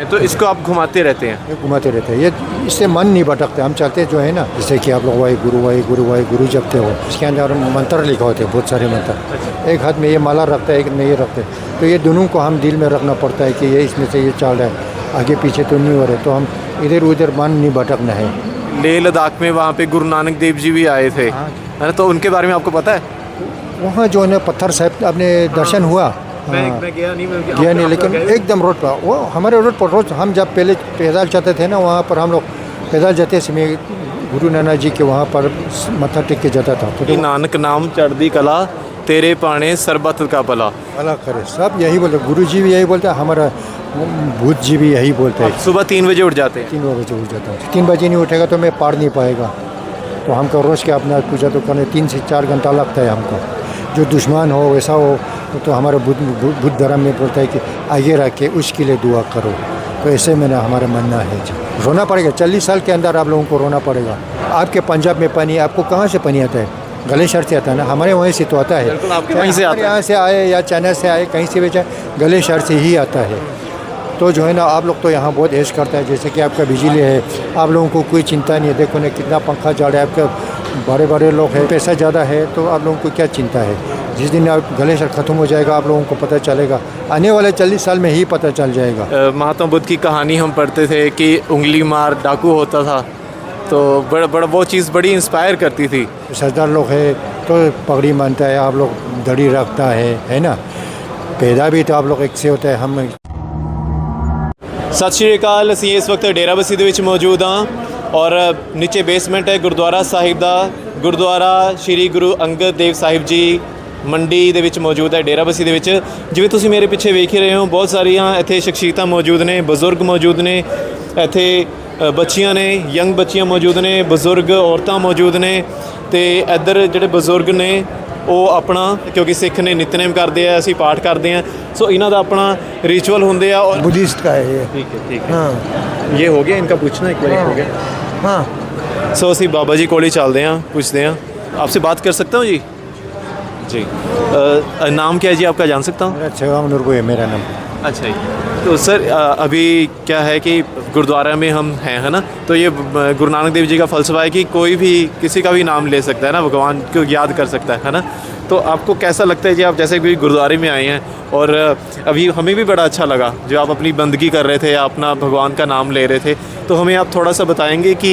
तो इसको आप घुमाते रहते हैं? ये घुमाते रहते हैं, ये इससे मन नहीं भटकते। हम चाहते जो है ना, जैसे कि आप लोग वाहे गुरु जपते हो, इसके अंदर मंत्र लिखा होते हैं, बहुत सारे मंत्र। एक हाथ में ये माला रखता है, एक में ये रखते हैं, तो ये दोनों को हम दिल में रखना पड़ता है कि ये इसमें से ये चल रहा है, आगे पीछे तो नहीं हो रहे, तो हम इधर उधर मन नहीं भटकना है। लेह लद्दाख में वहाँ पे गुरु नानक देव जी भी आए थे, है ना, तो उनके बारे में आपको पता है? वहाँ जो है ना पत्थर साहब अपने दर्शन हुआ। मैं गया नहीं, लेकिन एकदम रोड पर, वो हमारे रोड पर रोज हम जब पहले पैदल जाते थे ना, वहाँ पर हम लोग पैदल जाते समय गुरु नानक जी के वहाँ पर मत्था टेक के जाता था। तो नानक नाम चढ़दी कला, तेरे पाने सरबत का भला। भला करे, सब यही बोलते, गुरु जी भी यही बोलते, हमारा भूत जी भी यही बोलते हैं। सुबह 3 बजे उठ जाते हैं? 3 बजे उठ जाता हूँ। 3 बजे नहीं उठेगा तो मैं पार नहीं पाएगा, तो हमको रोज़ के अपना पूजा तो करने 3 से 4 घंटा लगता है हमको। जो दुश्मन हो वैसा हो तो हमारा बुद्ध धर्म में बोलता है कि आगे रख के उसके लिए दुआ करो, तो ऐसे में ना हमारा मानना है। रोना पड़ेगा, 40 साल के अंदर आप लोगों को रोना पड़ेगा। आपके पंजाब में पानी, आपको कहाँ से पानी आता है? गले शहर से आता है ना, हमारे वहीं से तो आता है। आपके वहीं से आता है? यहाँ से आए या चाइना से आए, कहीं से भी जाए, गले शहर से ही आता है। तो जो है ना, आप लोग तो यहाँ बहुत ऐश करता है, जैसे कि आपका बिजली है, आप लोगों को कोई चिंता नहीं है। देखो ना कितना पंखा चल रहा है, आपका बड़े बड़े लोग हैं, पैसा ज़्यादा है, तो आप लोगों को क्या चिंता है? जिस दिन आप गले शहर ख़त्म हो जाएगा, आप लोगों को पता चलेगा, आने वाले 40 साल में ही पता चल जाएगा। महात्मा बुद्ध की कहानी हम पढ़ते थे कि उंगली मार डाकू होता था, तो बड़ा वो चीज़ बड़ी इंस्पायर करती थी। सरदार लोग है तो पगड़ी मानता है, आप लोग दड़ी रखता है ना, पैदा भी तो आप लोग एक से होता है। हम सत श्री अकाल, ਅਸੀਂ ਇਸ ਵਕਤ ਡੇਰਾ ਬਸੀ ਦੇ ਵਿੱਚ ਮੌਜੂਦ ਹਾਂ ਔਰ ਨੀਚੇ ਬੇਸਮੈਂਟ ਹੈ ਗੁਰਦੁਆਰਾ ਸਾਹਿਬ ਦਾ। ਗੁਰਦੁਆਰਾ ਸ਼੍ਰੀ ਗੁਰੂ ਅੰਗਦ ਦੇਵ ਸਾਹਿਬ ਜੀ ਮੰਡੀ ਦੇ ਵਿੱਚ ਮੌਜੂਦ ਹੈ ਡੇਰਾ ਬਸੀ ਦੇ ਵਿੱਚ। ਜਿਵੇਂ ਤੁਸੀਂ ਮੇਰੇ ਪਿੱਛੇ ਵੇਖ ਹੀ ਰਹੇ ਹੋ, ਬਹੁਤ ਸਾਰੀਆਂ ਇੱਥੇ ਸ਼ਖਸੀਅਤਾਂ ਮੌਜੂਦ ਨੇ, ਬਜ਼ੁਰਗ ਮੌਜੂਦ ਨੇ, ਇੱਥੇ ਬੱਚੀਆਂ ਨੇ, ਯੰਗ ਬੱਚੀਆਂ ਮੌਜੂਦ ਨੇ, ਬਜ਼ੁਰਗ ਔਰਤਾਂ ਮੌਜੂਦ ਨੇ, ਤੇ ਇੱਧਰ ਜਿਹੜੇ ਬਜ਼ੁਰਗ ਨੇ ਉਹ ਆਪਣਾ, क्योंकि सिख ने नितनेम करते हैं, असी पाठ करते हैं, सो इन्हों का अपना रिचुअल होंगे। और बुद्धिस्ट का है ये। ठीक है, ठीक है। हाँ, ये हो गया इनका पूछना, एक बार हो गया। हाँ, सो असी बाबा जी को चलते हैं, पूछते हैं, आपसे बात कर सकता हूँ जी? जी। नाम क्या है जी आपका, जान सकता हूँ? मेरा सेवांग नूरपुर है मेरा नाम। अच्छा जी। तो सर अभी क्या है कि गुरुद्वारा में हम हैं, है ना, तो ये गुरु नानक देव जी का फ़लसफ़ा है कि कोई भी किसी का भी नाम ले सकता है ना, भगवान को याद कर सकता है ना। तो आपको कैसा लगता है जी, आप जैसे भी गुरुद्वारे में आए हैं और अभी हमें भी बड़ा अच्छा लगा जो आप अपनी बंदगी कर रहे थे, अपना भगवान का नाम ले रहे थे, तो हमें आप थोड़ा सा बताएंगे कि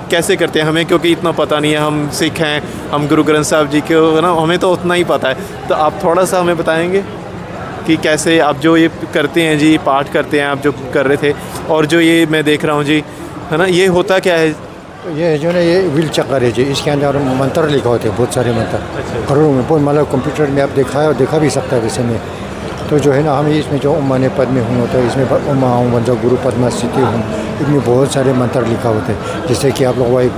कैसे करते हैं? हमें क्योंकि इतना पता नहीं है, हम सिख हैं, हम गुरु ग्रंथ साहब जी के ना, हमें तो उतना ही पता है, तो आप थोड़ा सा हमें बताएंगे कि कैसे आप जो ये करते हैं जी, पाठ करते हैं आप जो कर रहे थे, और जो ये मैं देख रहा हूँ जी, है ना, ये होता क्या है? ये जो ना, ये व्हील चक्कर है जी, इसके अंदर मंत्र लिखा होते हैं, बहुत सारे मंत्र। अच्छा। करोड़ों में, बहुत मतलब कंप्यूटर में आप देखा भी सकता है वैसे में। तो जो है ना, हम इसमें जो ओम माने पद में हूँ होता है, इसमें ओम आऊँ बन जाओ, गुरु पद्मा स्थिति हूँ, इसमें बहुत सारे मंत्र लिखा होते हैं। जैसे कि आप लोग वाहे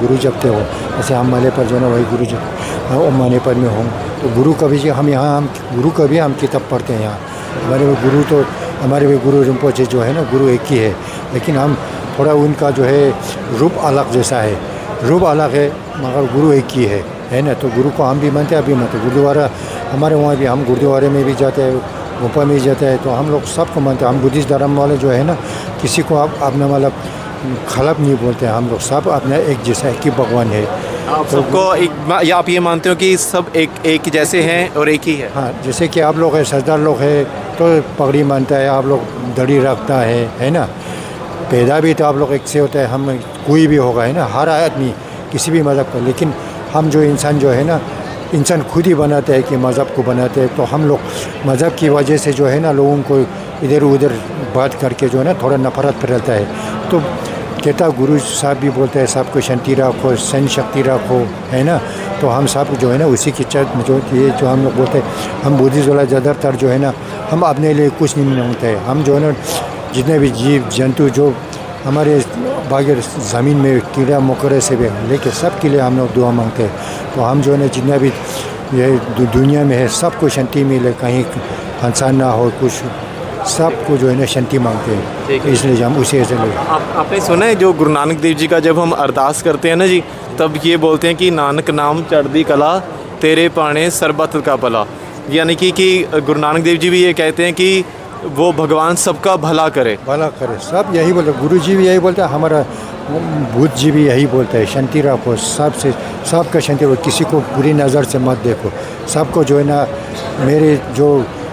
गुरु जपते हो, ऐसे हम माले पर जो है ना वही गुरु जप, ओम माने पद में हूँ, तो गुरु का भी हम यहाँ, हम गुरु का भी हम किताब पढ़ते हैं यहाँ। हमारे वो गुरु तो, हमारे वो गुरु रिम्पोचे जो है ना, गुरु एक ही है, लेकिन हम थोड़ा उनका जो है रूप अलग जैसा है, रूप अलग है मगर गुरु एक ही है ना। तो गुरु को हम भी मानते हैं, अभी मानते। गुरुद्वारा हमारे वहाँ भी, हम गुरुद्वारे में भी जाते हैं, गोपा में भी जाते हैं, तो हम लोग सबको मानते हैं। हम बुद्धिस्ट धर्म वाले जो है ना, किसी को आप अपना मतलब खराब नहीं बोलते हैं, हम लोग सब अपना एक जैसा एक ही भगवान है। आप सबको एक, या आप ये मानते हो कि सब एक जैसे हैं और एक ही है? हाँ, जैसे कि आप लोग हैं, सरदार लोग हैं तो पगड़ी मानता है, आप लोग दड़ी रखता है ना, पैदा भी तो आप लोग एक से होता है, हम कोई भी होगा, है ना, हर आदमी किसी भी मज़हब का, लेकिन हम जो इंसान जो है ना, इंसान खुद ही बनाते हैं कि मज़हब को बनाते हैं। तो हम लोग मज़हब की वजह से जो है ना, लोगों को इधर उधर बात करके जो है ना, थोड़ा नफरत फैलता है। तो कहता गुरु साहब भी बोलते हैं, सबको शांति रखो, सहन शक्ति रखो, है ना। तो हम सब जो है ना, उसी की चर्च में जो ये जो हम लोग बोलते हैं, हम बुद्धिस्ट वाला ज़्यादातर जो है ना, हम अपने लिए कुछ नहीं मांगते हैं। हम जो है ना, जितने भी जीव जंतु जो हमारे बाहर ज़मीन में कीड़ा मकोड़े से भी लेके सबके लिए हम लोग दुआ मांगते हैं। तो हम जो है ना, जितना भी ये दुनिया में है, सबको शांति मिले, कहीं हिंसा ना हो, कुछ सबको जो है ना शांति मांगते हैं, इसलिए हम उसे से आपने सुना है जो गुरु नानक देव जी का जब हम अरदास करते हैं ना जी, तब ये बोलते हैं कि नानक नाम चढ़दी कला, तेरे पाने सरबत का भला। यानी कि गुरु नानक देव जी भी ये कहते हैं कि वो भगवान सबका भला करे। भला करे, सब यही बोलते, गुरु जी भी यही बोलते हैं, हमारा बुद्ध जी भी यही बोलते हैं, शांति रखो, सबसे सबका शांति रखो, किसी को बुरी नज़र से मत देखो, सबको जो है ना, मेरे जो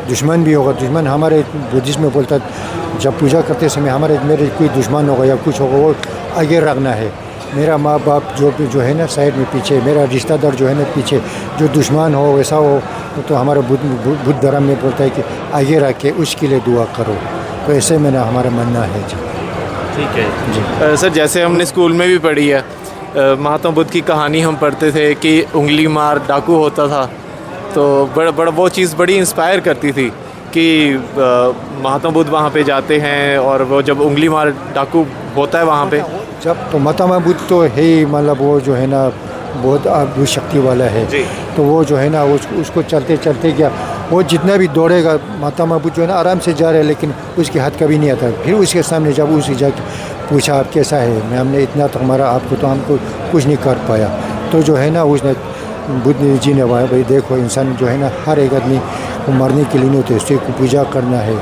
दुश्मन भी होगा, दुश्मन हमारे बुद्धिज्म में बोलता है, जब पूजा करते समय हमारे मेरे कोई दुश्मन होगा या कुछ होगा वो आगे रखना है। मेरा माँ बाप जो है ना साइड में पीछे, मेरा रिश्तेदार जो है ना पीछे, जो दुश्मन हो वैसा हो तो हमारा बुद्ध धर्म में बोलता है कि आगे रख के उसके लिए दुआ करो। तो ऐसे में ना हमारा मानना है जी। ठीक है जी। सर जैसे हमने स्कूल में भी पढ़ी है, महात्मा बुद्ध की कहानी हम पढ़ते थे कि उंगली मार डाकू होता था, तो बड़ा वो चीज़ बड़ी इंस्पायर करती थी कि महात्मा बुद्ध वहाँ पे जाते हैं और वो जब उंगली मार डाकू होता है वहाँ पे, जब तो महात्मा बुद्ध तो है ही, मतलब वो जो है ना बहुत अद्भुत शक्ति वाला है जी। तो वो जो है ना उसको चलते चलते क्या, वो जितना भी दौड़ेगा, महात्मा बुद्ध जो है ना आराम से जा रहे हैं लेकिन उसके हाथ कभी नहीं आता। फिर उसके सामने जब उसे जाके पूछा आप कैसा है, मैं हमने इतना तो हमारा आपको तो हमको कुछ नहीं कर पाया, तो जो है ना उसने बुद्ध जी ने भाई देखो इंसान जो है ना हर एक आदमी को मरने के लिए नहीं होते, उससे पूजा करना है,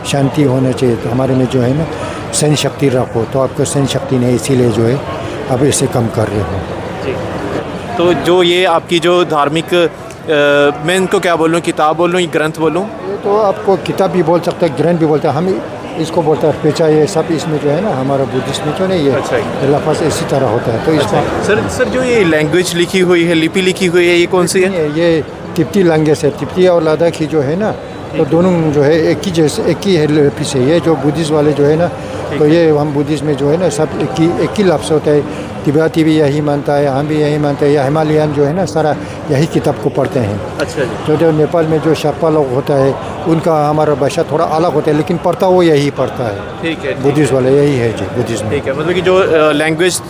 शांति होना चाहिए, तो हमारे में जो है ना सहन शक्ति रखो, तो आपको सहन शक्ति नहीं, इसीलिए जो है अब इसे कम कर रहे हो जी। तो जो ये आपकी जो धार्मिक मैं इनको क्या बोलूँ, किताब बोलूँ या ग्रंथ बोलूँ? ये तो आपको किताब भी बोल सकते हैं, ग्रंथ भी बोलते हैं, हम इसको बोलते हैं पेचा, ये सब इसमें जो है ना हमारा बुद्धिस्ट में जो नहीं ये अच्छा लफ्ज़ इसी तरह होता है। तो इसका सर जो ये लैंग्वेज लिखी हुई है, लिपि लिखी हुई है, ये कौन सी है? ये तिब्बती लैंग्वेज है, तिब्बती और लद्दाखी जो है ना, तो दोनों जो है एक ही है लिपि से। ये जो बुद्धिस्ट वाले जो है ना, तो ये हम बुद्धिस्ट में जो है ना सब एक ही लफ्ज़ होता है। तिब्बती भी यही मानता है, हम भी यही मानते हैं, या हिमालयन जो है ना सारा यही किताब को पढ़ते हैं। अच्छा जी। तो जो नेपाल में जो शर्पा लोग होता है उनका हमारा भाषा थोड़ा अलग होता है, लेकिन पढ़ता वो यही पढ़ता है। ठीक है, बुद्धिस्ट वाले यही है जी, बुद्धिज्म। ठीक है, मतलब कि जो लैंग्वेज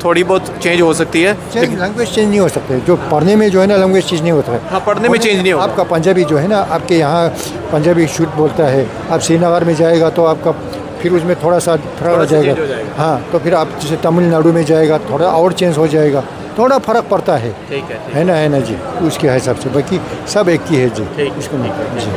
थोड़ी बहुत चेंज हो सकती है, लैंग्वेज चेंज नहीं हो सकते, जो पढ़ने में जो है ना लैंग्वेज चेंज नहीं होता है। हाँ, पढ़ने में चेंज नहीं होगा। आपका पंजाबी जो है ना, आपके यहाँ पंजाबी शुद्ध बोलता है, आप श्रीनगर में जाएगा तो आपका फिर उसमें थोड़ा सा फर्क हो जाएगा। हाँ, तो फिर आप जैसे तमिलनाडु में जाएगा थोड़ा और चेंज हो जाएगा, थोड़ा फ़र्क पड़ता है। ठीक है ना जी, उसके हिसाब से, बाकी सब एक ही है जी, इसको नहीं जी।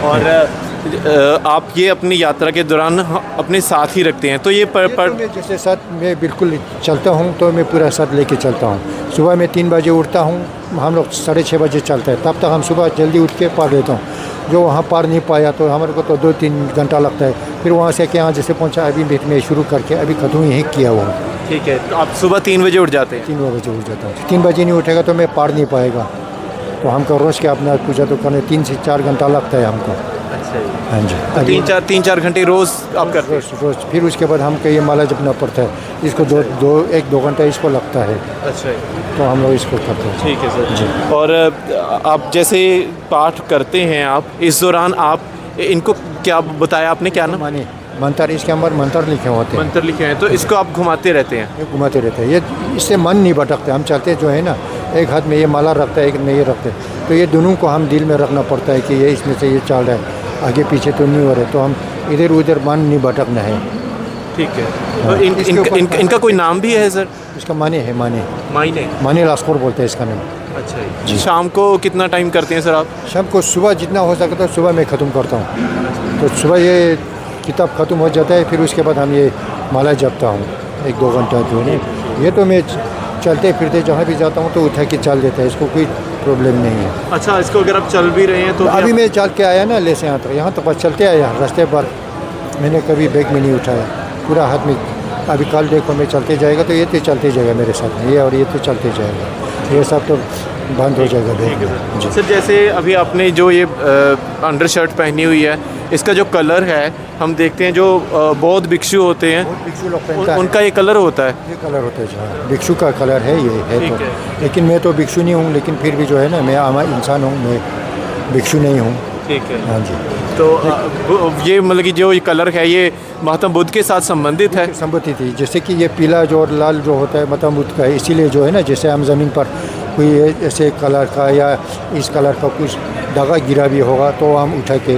और आप ये अपनी यात्रा के दौरान अपने साथ ही रखते हैं, तो ये मैं जैसे साथ मैं बिल्कुल चलता हूँ तो मैं पूरा साथ लेके चलता हूँ। सुबह मैं 3 बजे उठता हूँ, हम लोग 6:30 बजे चलते हैं, तब तक हम सुबह जल्दी उठ के पार लेता हूँ। जो वहाँ पार नहीं पाया तो हमारे को तो 2-3 घंटा लगता है, फिर वहाँ से के यहाँ जैसे पहुँचा अभी बीच में शुरू करके अभी ख़त्म ही किया हुआ। ठीक है, तो आप सुबह 3 बजे उठ जाते हैं? 3 बजे उठ जाता हूँ। 3 बजे नहीं उठेगा तो मैं पार नहीं पाएगा, तो हमको रोज़ के अपना पूजा तो करने 3 से 4 घंटा लगता है हमको। अच्छा जी। हाँ जी, तो 3-4 घंटे रोज़ आप करते हैं? रोज़। फिर उसके बाद हमको ये माला जपना पड़ता है, इसको 1-2 घंटा इसको लगता है। अच्छा, तो हम लोग इसको करते हैं। ठीक है सर जी। और आप जैसे पाठ करते हैं, आप इस दौरान आप इनको क्या बताया आपने, क्या नाम? माने मंत्र, इसके अंदर मंत्र लिखे होते हैं। मंत्र लिखे हैं, तो इसको आप घुमाते रहते हैं? ये घुमाते रहते हैं, ये इससे मन नहीं भटकते। हम चलते जो है ना, एक हाथ में ये माला रखता है, एक में ये रखते हैं, तो ये दोनों को हम दिल में रखना पड़ता है कि ये इसमें से ये चल रहा है, आगे पीछे तो नहीं हो रहे, तो हम इधर उधर मन नहीं भटकना है। ठीक है। तो इनका कोई नाम भी है सर? इसका माने है, माने लश्कर बोलते हैं इसका नाम। अच्छा जी। शाम को कितना टाइम करते हैं सर आप? शाम को सुबह जितना हो सकता है सुबह मैं ख़त्म करता हूँ, तो सुबह ये किताब ख़त्म हो जाता है, फिर उसके बाद हम ये माला जपता हूँ 1-2 घंटा जो है। ये तो मैं चलते फिरते जहाँ भी जाता हूँ तो उठा के चल देता है, इसको कोई प्रॉब्लम नहीं है। अच्छा, इसको अगर आप चल भी रहे हैं तो अभी मैं चल के आया ना, ले से यहाँ तक बस चलते आया, रास्ते पर मैंने कभी बैग में नहीं उठाया, पूरा हाथ में। अभी कल देखो मैं चलते जाएगा तो ये तो चलते जाएगा मेरे साथ में, ये और ये तो चलते जाएगा, ये सब तो बंद हो जाएगा बैग जी। सर जैसे अभी आपने जो ये अंडर शर्ट पहनी हुई है, इसका जो कलर है, हम देखते हैं जो बौद्ध भिक्षु होते हैं, भिक्षु लोग पहनता है, उनका ये कलर होता है। ये कलर होता है जी, भिक्षु का कलर है ये है तो। लेकिन मैं तो भिक्षु नहीं हूँ, लेकिन फिर भी जो है ना मैं आम इंसान हूँ, मैं भिक्षु नहीं हूँ। ठीक है। हाँ जी। तो ये मतलब कि जो ये कलर है ये महात्मा बुद्ध के साथ संबंधित है? संबंधित थी, जैसे कि ये पीला जो और लाल जो होता है महात्मा बुद्ध का है, इसीलिए जो है ना जैसे हम ज़मीन पर कोई ऐसे कलर का या इस कलर का कुछ धागा गिरा भी होगा तो हम उठा के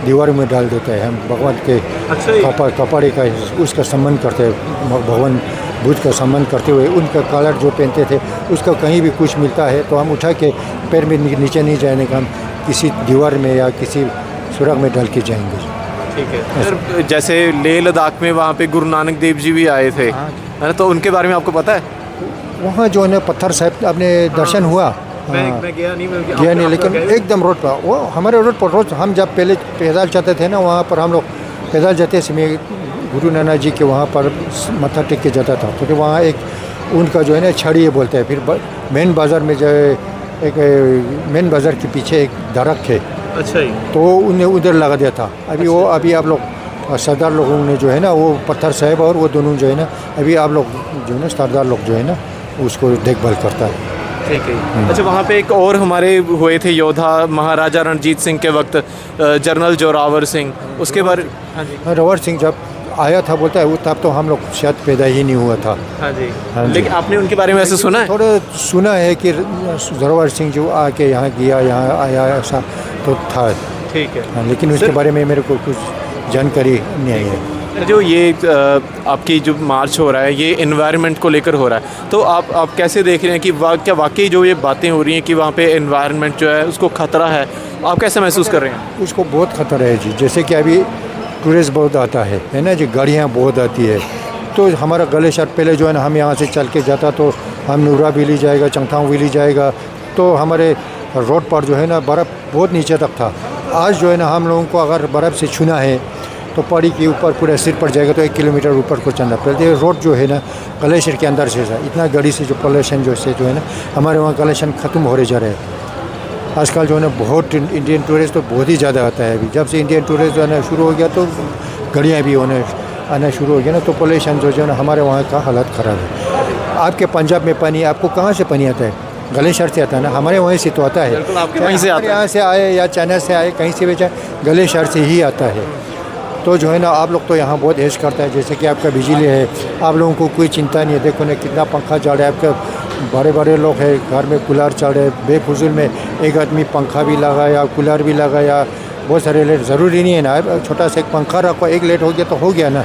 दीवार में डाल देते हैं। हम भगवान के कपड़े का उसका सम्मान करते हैं, भगवान बुद्ध का सम्मान करते हुए उनका कलर जो पहनते थे उसका कहीं भी कुछ मिलता है तो हम उठा के पैर में नीचे नहीं जाने का, हम किसी दीवार में या किसी सुरंग में डल के जाएंगे। ठीक है सर, जैसे लेह लद्दाख में वहाँ पे गुरु नानक देव जी भी आए थे, हाँ। है ना, तो उनके बारे में आपको पता है? वहाँ जो है ना पत्थर साहब अपने दर्शन हुआ। मैं गया नहीं, गया नहीं, लेकिन एकदम रोड पर, वो हमारे रोड पर रोज हम जब पहले पैदल चलते थे ना, वहाँ पर हम लोग पैदल जाते समय गुरु नानक जी के वहाँ पर मत्था टेक के जाता था। तो वहाँ एक उनका जो है ना छड़ी बोलते हैं। फिर मेन बाज़ार में जो है एक मेन बाज़ार के पीछे एक दरख्त है, अच्छा ही, तो उन्हें उधर लगा दिया था। अभी आप लोग सरदार लोगों ने जो है ना वो पत्थर साहब और वो दोनों जो है ना, अभी आप लोग जो है ना सरदार लोग जो है ना उसको देखभाल करता है। ठीक है। अच्छा, वहाँ पे एक और हमारे हुए थे योद्धा महाराजा रणजीत सिंह के वक्त, जनरल जोरावर सिंह, उसके बारे। हाँ जी, जोरावर सिंह जब आया था बोलता है वो तब तो हम लोग शायद पैदा ही नहीं हुआ था। हाँ जी, हाँ जी। लेकिन आपने उनके बारे में ऐसे सुना है? थोड़ा सुना है कि जोरावर सिंह जो आके यहाँ गया, यहाँ आया, ऐसा तो था। ठीक है। हाँ, लेकिन उसके बारे में मेरे को कुछ जानकारी नहीं आई है। जो ये आपकी जो मार्च हो रहा है ये एनवायरनमेंट को लेकर हो रहा है, तो आप कैसे देख रहे हैं कि क्या वाकई जो ये बातें हो रही हैं कि वहाँ पे एनवायरनमेंट जो है उसको ख़तरा है, आप कैसे महसूस कर रहे हैं? उसको बहुत खतरा है जी। जैसे कि अभी टूरिस्ट बहुत आता है ना जी, गाड़ियाँ बहुत आती है, तो हमारा गलेशर पहले जो है ना हम यहाँ से चल के जाता तो हम नूरा भी ली जाएगा, चंगथांग भी ली जाएगा, तो हमारे रोड पर जो है ना बर्फ़ बहुत नीचे तक था। आज जो है ना हम लोगों को अगर बर्फ़ से छूना है तो पहाड़ी के ऊपर पूरा सिर पड़ जाएगा, तो 1 किलोमीटर ऊपर को चलना पड़ता। रोड जो है ना ग्लेशियर के अंदर से इतना गाड़ी से जो पोल्यूशन जो है ना हमारे वहाँ ग्लेशियर ख़त्म हो रहे जा रहे हैं। आजकल जो है ना बहुत इंडियन टूरिस्ट तो बहुत ही ज़्यादा आता है। अभी जब से इंडियन टूरिस्ट जो है ना शुरू हो गया तो गाड़ियाँ भी आना शुरू हो गया ना, तो पोल्यूशन जो है ना हमारे वहाँ का हालत ख़राब है। आपके पंजाब में पानी आपको कहाँ से पानी आता है? ग्लेशियर से आता है ना, हमारे वहीं से तो आता है। वहीं से आता है, यहाँ से आए या चाइना से आए, कहीं से भी चाहे ग्लेशियर से ही आता है। तो जो है ना आप लोग तो यहाँ बहुत ऐश करता है, जैसे कि आपका बिजली है, आप लोगों को कोई चिंता नहीं है। देखो ना कितना पंखा चल रहा है, आपके बड़े बड़े लोग हैं घर में कूलर चल रहे हैं, बेफजूल में एक आदमी पंखा भी लगाया, कूलर भी लगाया, बहुत सारे लेट। ज़रूरी नहीं है ना छोटा सा एक पंखा रखो, एक लेट हो गया तो हो गया ना,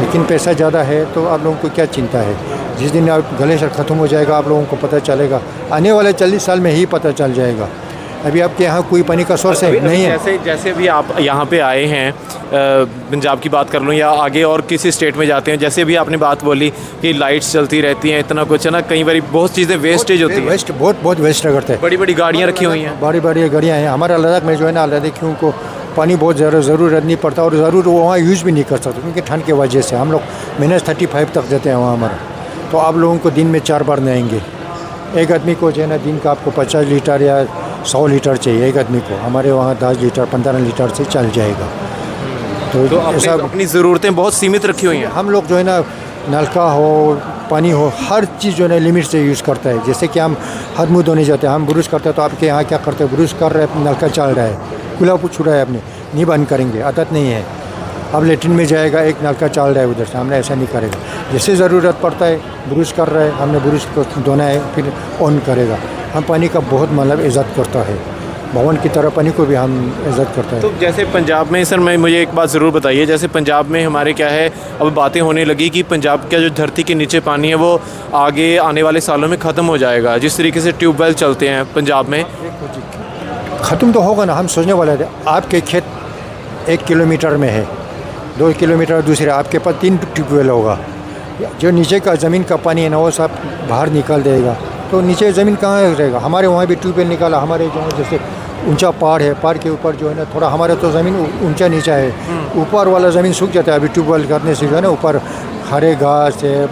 लेकिन पैसा ज़्यादा है तो आप लोगों को क्या चिंता है? जिस दिन आप ग्लेशियर ख़त्म हो जाएगा आप लोगों को पता चलेगा, आने वाले 40 साल में ही पता चल जाएगा। अभी आपके यहाँ कोई पानी का सोर्स है नहीं है। जैसे अभी आप यहाँ पे आए हैं, पंजाब की बात कर लूँ या आगे और किसी स्टेट में जाते हैं, जैसे अभी आपने बात बोली कि लाइट्स चलती रहती हैं, इतना कुछ है ना, कई बार बहुत चीज़ें वेस्टेज होती है, वेस्ट बहुत वेस्ट करते हैं। बड़ी बड़ी गाड़ियाँ रखी हुई हैं, बड़ी बड़ी गाड़ियाँ हैं। हमारा लद्दाख में जो है ना लद्दाखियों को पानी बहुत ज़्यादा ज़रूरत नहीं पड़ता, और ज़रूर वो वहाँ यूज़ भी नहीं कर सकते क्योंकि ठंड की वजह से। हम लोग -35 तक जाते हैं वहाँ हमारा, तो आप लोगों को दिन में 4 बार नहाएंगे। एक आदमी को जो है ना दिन का आपको 50 लीटर या 100 लीटर चाहिए एक आदमी को। हमारे वहाँ 10 लीटर 15 लीटर से चल जाएगा। तो ऐसा अपनी ज़रूरतें बहुत सीमित रखी हुई हैं। हम लोग जो है ना नलका हो, पानी हो, हर चीज़ जो है ना लिमिट से यूज़ करता है। जैसे कि हम हाथ मुँह धोने जाते हैं, हम ब्रश करते हैं, तो आपके यहाँ क्या करते हैं? ब्रश कर रहे हैं, नलका चल रहा है, खुला पूछ रहा है, आपने नहीं बंद करेंगे, आदत नहीं है। अब लेट्रिन में जाएगा, एक नलका चल रहा है उधर से, हमने ऐसा नहीं करेगा। जैसे ज़रूरत पड़ता है ब्रश कर रहा है, हमने ब्रश को धोना है फिर ऑन करेगा। हम पानी का बहुत मतलब इज़्ज़त करता है, भवन की तरह पानी को भी हम इज़्ज़त करते हैं। तो जैसे पंजाब में सर, मुझे एक बात ज़रूर बताइए, जैसे पंजाब में हमारे क्या है, अब बातें होने लगी कि पंजाब का जो धरती के नीचे पानी है वो आगे आने वाले सालों में ख़त्म हो जाएगा। जिस तरीके से ट्यूबवेल चलते हैं पंजाब में, ख़त्म तो होगा ना। हम सोचने वाले थे, आपके खेत 1 किलोमीटर में है, 2 किलोमीटर दूसरे आपके पास 3 ट्यूबवेल होगा। जो नीचे का ज़मीन का पानी है ना वो सब बाहर निकाल देगा, तो नीचे ज़मीन कहाँ रहेगा? हमारे वहाँ भी ट्यूबवेल निकाला, हमारे जो है जैसे ऊंचा पहाड़ है, पहाड़ के ऊपर जो है ना थोड़ा हमारे तो ज़मीन ऊंचा नीचा है, ऊपर वाला ज़मीन सूख जाता है। अभी ट्यूबवेल करने से जो है ना ऊपर हरे घास है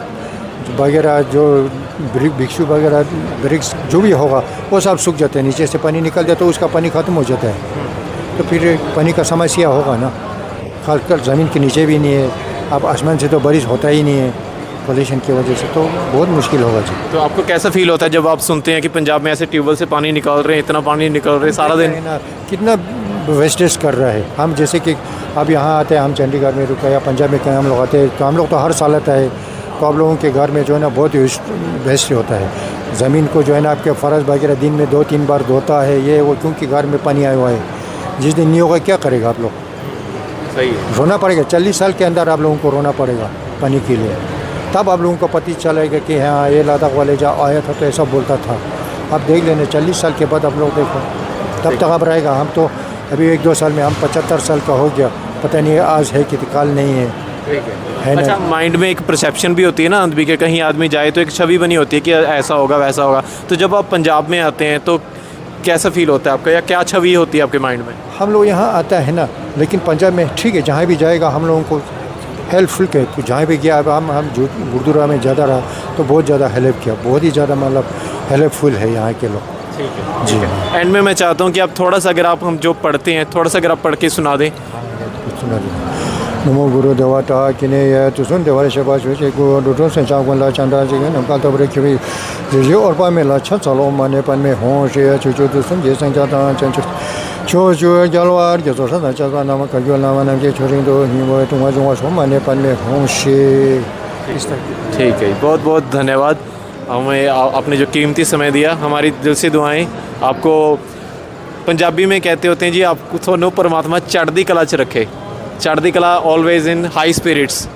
वगैरह, जो भिक्षु वगैरह ब्रिक्स जो भी होगा वो सब सूख जाते हैं, नीचे से पानी निकल जाता है, तो उसका पानी ख़त्म हो जाता है। तो फिर पानी का समस्या होगा ना। खासकर ज़मीन के नीचे भी नहीं है, अब आसमान से तो बारिश होता ही नहीं है पोल्यूशन की वजह से, तो बहुत मुश्किल होगा जी। तो आपको कैसा फील होता है जब आप सुनते हैं कि पंजाब में ऐसे ट्यूबवेल से पानी निकाल रहे हैं, इतना पानी निकल रहे हैं सारा दिन? ना कितना वेस्टेज कर रहा है। हम जैसे कि अब यहाँ आते हैं, हम चंडीगढ़ में रुका या पंजाब में कहीं हम लोग आते हैं, तो हम लोग तो हर साल आता है, तो आप लोगों के घर में जो है ना बहुत वेस्ट होता है। ज़मीन को जो है ना आपके फ़र्श वगैरह दिन में 2-3 बार धोता है ये वो, क्योंकि घर में पानी आया हुआ है। जिस दिन नहीं होगा क्या करेगा आप लोग? सही है, रोना पड़ेगा। 40 साल के अंदर आप लोगों को रोना पड़ेगा पानी के लिए, तब आप लोगों को पता चलेगा कि हाँ ये लद्दाख वाले जब आया था तो ऐसा बोलता था। आप देख लेना 40 साल के बाद आप लोग देखो, तब तक अब रहेगा। हम तो अभी 1-2 साल में हम 75 साल का हो गया, पता नहीं आज है कि कल नहीं है, है अच्छा, ना। माइंड में एक परसेप्शन भी होती है ना आदमी के, कहीं आदमी जाए तो एक छवि बनी होती है कि ऐसा होगा वैसा होगा। तो जब आप पंजाब में आते हैं तो कैसा फील होता है आपका, या क्या छवि होती है आपके माइंड में? हम लोग यहाँ आता है ना, लेकिन पंजाब में ठीक है, जहाँ भी जाएगा हम लोगों को हेल्पफुल के, तो जहाँ भी गया अब हम जो गुरुद्वारा में ज़्यादा रहा तो बहुत ज़्यादा हेल्प किया, बहुत ही ज़्यादा मतलब हेल्पफुल है यहाँ के लोग। ठीक है जी एंड में मैं चाहता हूँ कि आप थोड़ा सा, अगर आप हम जो पढ़ते हैं थोड़ा सा अगर आप पढ़ के सुना दें। सुना दो। नमो गुरु देवता किने ये तुसुन देवाले शबा छे गुरु दुटो से चागुन ला चंदा जी ने का तबरे के जे और पा में ला छ चलो माने पन में हो से छुचु तुसुन जे संजा ता चंच छो जो जलवार जे तो सा चा नाम का जो नाम नाम जे छोरिंग दो ही वो तुम जो सो माने पन में हो से इस तरह। ठीक है, बहुत बहुत धन्यवाद, हमें आपने जो कीमती समय दिया। हमारी दिल से दुआएं आपको, पंजाबी में कहते होते हैं जी, आपको थोनों परमात्मा चढ़दी कला च रखे, चढ़दी कला ऑलवेज इन हाई स्पिरिट्स।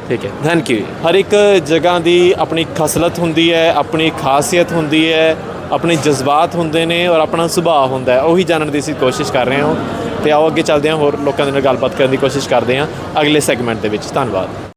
ठीक है, थैंक यू। हर एक जगह की अपनी खसलत होंदी है, अपनी खासियत होंदी है, अपने जज्बात होंदे ने और अपना सुभाव होंदा है, वही जानने की ਅਸੀਂ कोशिश कर रहे हो। तो आओ अगे चलते हैं, होर लोगों के नाल गलबात करने की कोशिश करते हैं अगले सैगमेंट के। धन्यवाद।